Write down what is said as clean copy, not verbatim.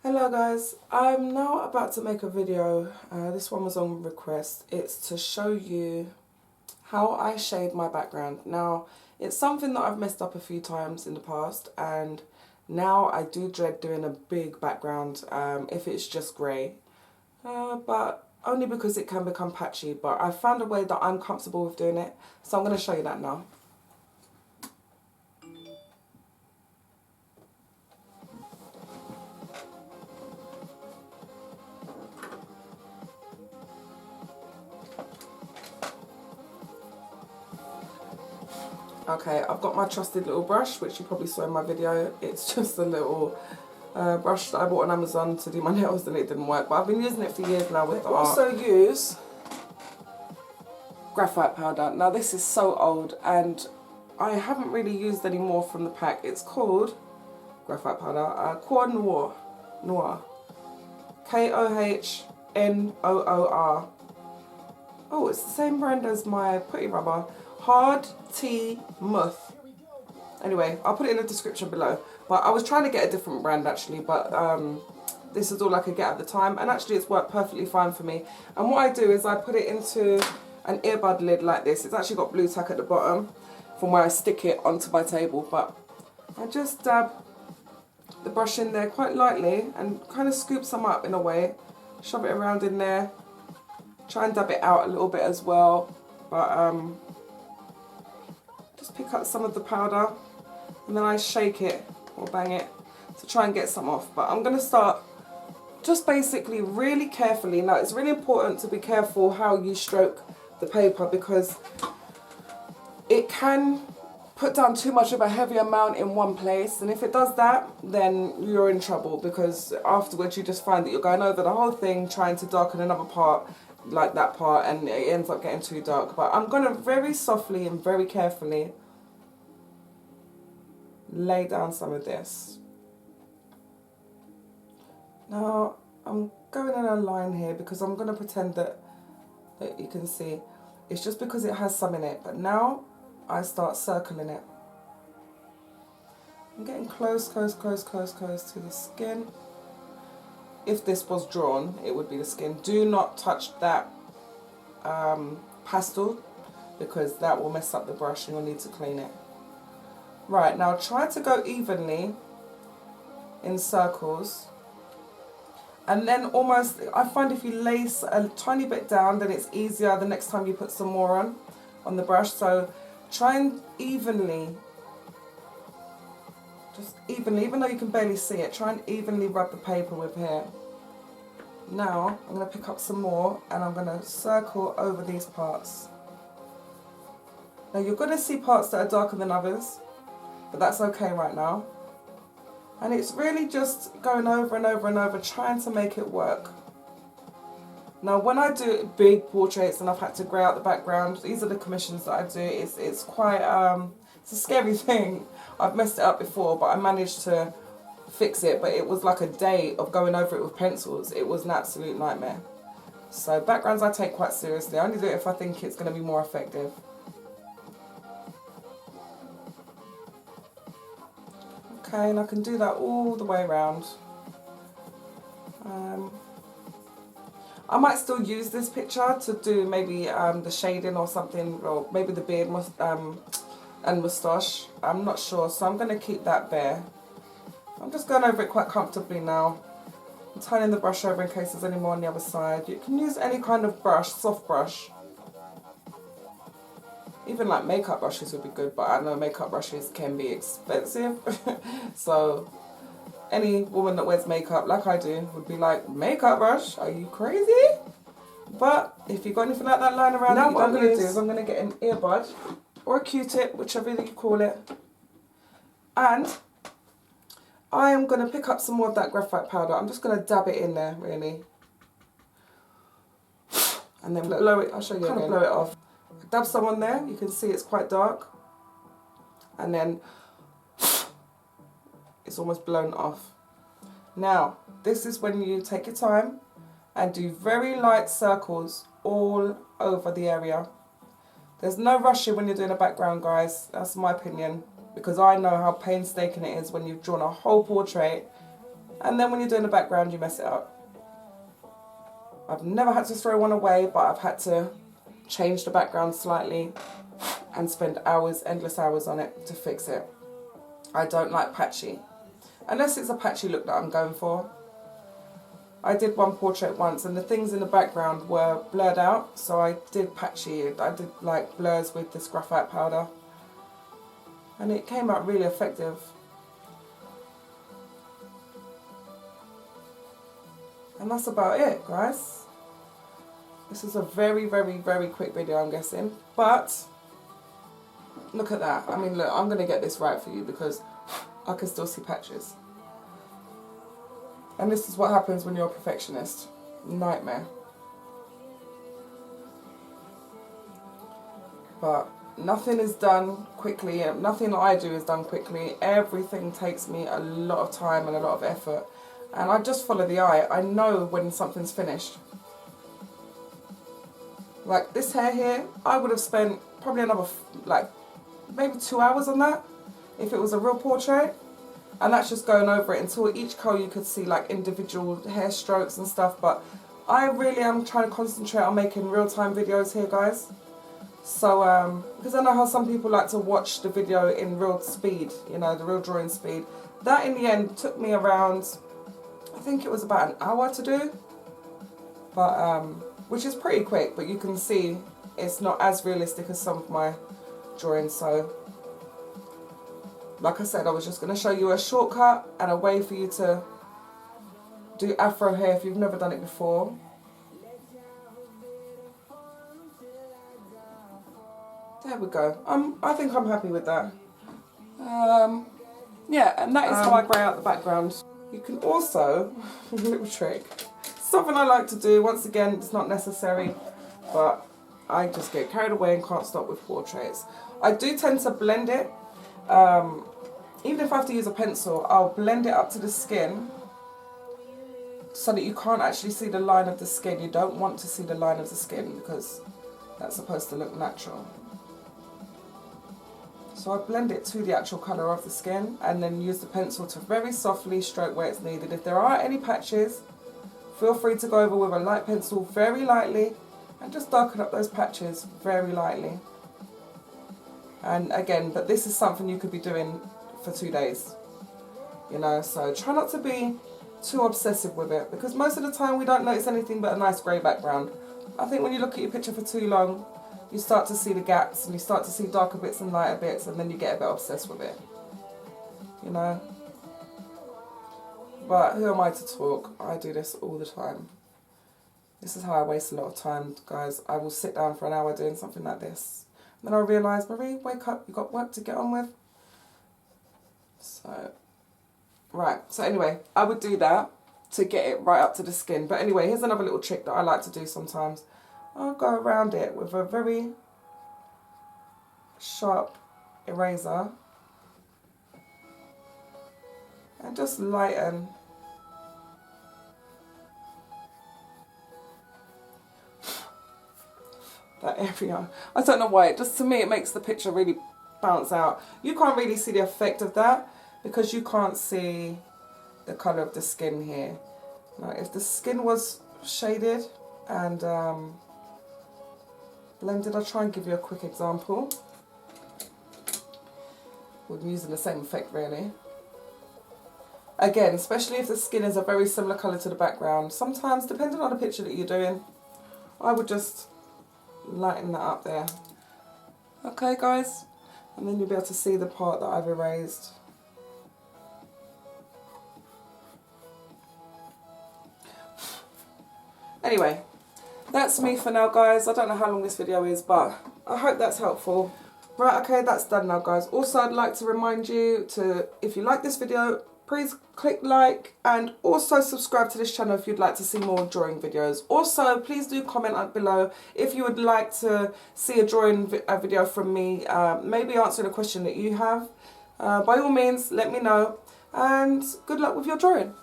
Hello guys, I'm now about to make a video. This one was on request. It's to show you how I shade my background. Now, it's something that I've messed up a few times in the past, and now I do dread doing a big background if it's just grey. But only because it can become patchy, but I found a way that I'm comfortable with doing it, so I'm going to show you that now. Okay, I've got my trusted little brush, which you probably saw in my video. It's just a little brush that I bought on Amazon to do my nails and it didn't work. But I've been using it for years now with art. I also use graphite powder. Now this is so old and I haven't really used any more from the pack. It's called graphite powder, Koh Noir. Kohnoor. Oh, it's the same brand as my putty rubber. Hard Tea Muth. Anyway, I'll put it in the description below. But I was trying to get a different brand actually, but this is all I could get at the time. And actually it's worked perfectly fine for me. And what I do is I put it into an earbud lid like this. It's actually got blue tack at the bottom from where I stick it onto my table. But I just dab the brush in there quite lightly and kind of scoop some up in a way. Shove it around in there. Try and dab it out a little bit as well. But just pick up some of the powder and then I shake it or bang it to try and get some off. But I'm going to start just basically really carefully. Now it's really important to be careful how you stroke the paper because it can put down too much of a heavy amount in one place, and if it does that then you're in trouble because afterwards you just find that you're going over the whole thing trying to darken another part like that part and it ends up getting too dark. But I'm going to very softly and very carefully lay down some of this. Now I'm going in a line here because I'm going to pretend that you can see. It's just because it has some in it, but now I start circling it. I'm getting close to the skin. If this was drawn, it would be the skin. Do not touch that pastel because that will mess up the brush and you'll need to clean it. Right, now try to go evenly in circles. And then almost, I find if you lace a tiny bit down, then it's easier the next time you put some more on the brush. So try and evenly, just evenly, even though you can barely see it, try and evenly rub the paper with here. Now I'm going to pick up some more and I'm going to circle over these parts. Now you're going to see parts that are darker than others, but that's okay right now. And it's really just going over and over and over, trying to make it work. Now when I do big portraits and I've had to grey out the background, these are the commissions that I do. It's quite, it's a scary thing. I've messed it up before, but I managed to fix it. But it was like a day of going over it with pencils. It was an absolute nightmare. So backgrounds I take quite seriously. I only do it if I think it's going to be more effective. Okay, and I can do that all the way around. I might still use this picture to do maybe the shading or something, or maybe the beard and moustache. I'm not sure, so I'm going to keep that bare. I'm just going over it quite comfortably now. I'm turning the brush over in case there's any more on the other side. You can use any kind of brush, soft brush. Even like makeup brushes would be good, but I know makeup brushes can be expensive. So any woman that wears makeup like I do would be like, makeup brush? Are you crazy? But if you've got anything like that lying around, now what I'm going to do is I'm going to get an earbud or a Q-tip, whichever you call it. And I am going to pick up some more of that graphite powder. I'm just going to dab it in there, really. And then blow it, I'll show you again. Blow it off. Dab some on there, you can see it's quite dark, and then it's almost blown off. Now this is when you take your time and do very light circles all over the area. There's no rushing when you're doing a background, guys. That's my opinion, because I know how painstaking it is when you've drawn a whole portrait And then when you're doing the background, you mess it up. I've never had to throw one away, but I've had to change the background slightly and spend hours, endless hours on it to fix it. I don't like patchy. Unless it's a patchy look that I'm going for. I did one portrait once and the things in the background were blurred out, so I did patchy. I did like blurs with this graphite powder. And it came out really effective. And that's about it, guys. This is a very, very, very quick video, I'm guessing. But look at that. I mean, look, I'm going to get this right for you because I can still see patches. And this is what happens when you're a perfectionist. Nightmare. But nothing is done quickly. Nothing that I do is done quickly. Everything takes me a lot of time and a lot of effort. And I just follow the eye. I know when something's finished. Like this hair here, I would have spent probably another, like, maybe 2 hours on that if it was a real portrait. And that's just going over it until each curl you could see like individual hair strokes and stuff. But I really am trying to concentrate on making real-time videos here, guys. So, because I know how some people like to watch the video in real speed, you know, the real drawing speed. That in the end took me around, I think it was about an hour to do. But, which is pretty quick, but you can see it's not as realistic as some of my drawings. So, like I said, I was just going to show you a shortcut and a way for you to do afro hair if you've never done it before. There we go. I think I'm happy with that. Yeah, and that is how I grey out the background. You can also, a little trick, something I like to do, once again, it's not necessary, but I just get carried away and can't stop with portraits. I do tend to blend it. Even if I have to use a pencil, I'll blend it up to the skin so that you can't actually see the line of the skin. You don't want to see the line of the skin because that's supposed to look natural. So I blend it to the actual colour of the skin and then use the pencil to very softly stroke where it's needed. If there are any patches, feel free to go over with a light pencil very lightly and just darken up those patches very lightly. And again, but this is something you could be doing for 2 days, you know, so try not to be too obsessive with it because most of the time we don't notice anything but a nice grey background. I think when you look at your picture for too long, you start to see the gaps and you start to see darker bits and lighter bits, and then you get a bit obsessed with it, you know. But who am I to talk? I do this all the time. This is how I waste a lot of time, guys. I will sit down for an hour doing something like this. And then I realise, Marie, wake up, you've got work to get on with. So, right. So anyway, I would do that to get it right up to the skin. But anyway, here's another little trick that I like to do sometimes. I'll go around it with a very sharp eraser and just lighten that area. I don't know why, just to me it makes the picture really bounce out. You can't really see the effect of that because you can't see the colour of the skin here. Now if the skin was shaded and blended, I'll try and give you a quick example. We're using the same effect really. Again, especially if the skin is a very similar colour to the background, sometimes depending on the picture that you're doing, I would just lighten that up there. Okay guys, and then you'll be able to see the part that I've erased. Anyway, that's me for now, guys. I don't know how long this video is, but I hope that's helpful. Right, okay, that's done now, guys. Also, I'd like to remind you to, if you like this video, please click like and also subscribe to this channel if you'd like to see more drawing videos. Also, please do comment below if you would like to see a drawing video from me, maybe answering a question that you have. By all means, let me know, and good luck with your drawing.